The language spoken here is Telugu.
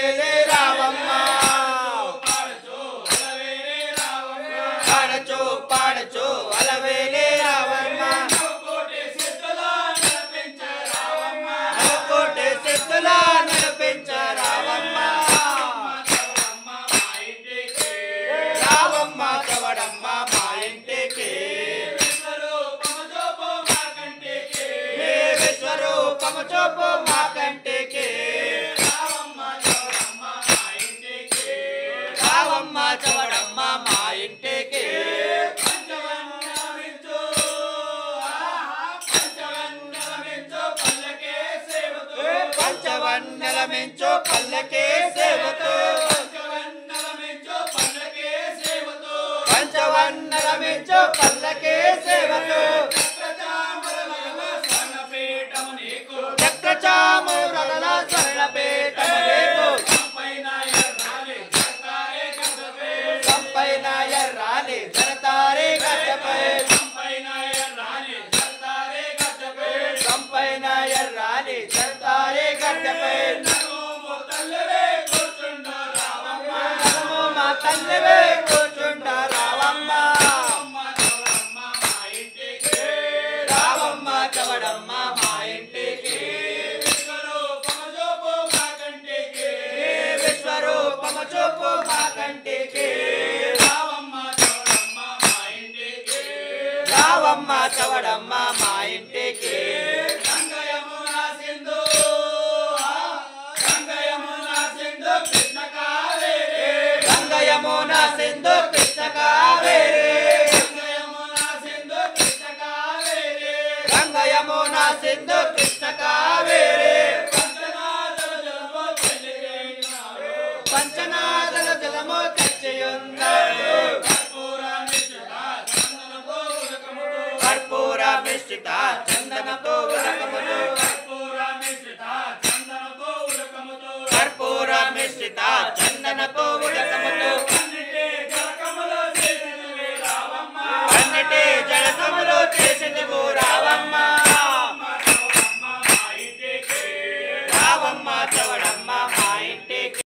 అలవేలే రావమ్మ పాడచో పాడచో అలవేలే రావమ్మ నలుకోటి సిద్ధులా నడిపించ రావమ్మ రావమ్మ చవడమ్మ మా ఇంటికి విశ్వరూపము చూపు మా కంటికి రావమ్మ చవడమ్మ మా ఇంటికి పంచవన్నెల మించు పల్లకే సేవతో పంచవన్నెల మించు పల్లకే సేవతో చక్రచామరల స్వర్ణపీఠము నీకు సంపైన ఎర్రాని జరతారే గడ్డపై సంపైన ఎర్రాని జరతారే గడ్డపై మా తల్లివే కూర్చుండ రావమ్మ రావమ్మ చవడమ్మ మా ఇంటికి విశ్వరూపము చూపు మా కంటికి రావమ్మ చవడమ్మ మా ఇంటికి యమునా సింధు కృష్ణ కావేరి గంగ యమునా సింధు కృష్ణ కావేరి పంచనాదల జలము తెచ్చియున్నారు కర్పూర మిశ్రిత చందనతో ఉదకములు కర్పూర మిశ్రిత చందనతో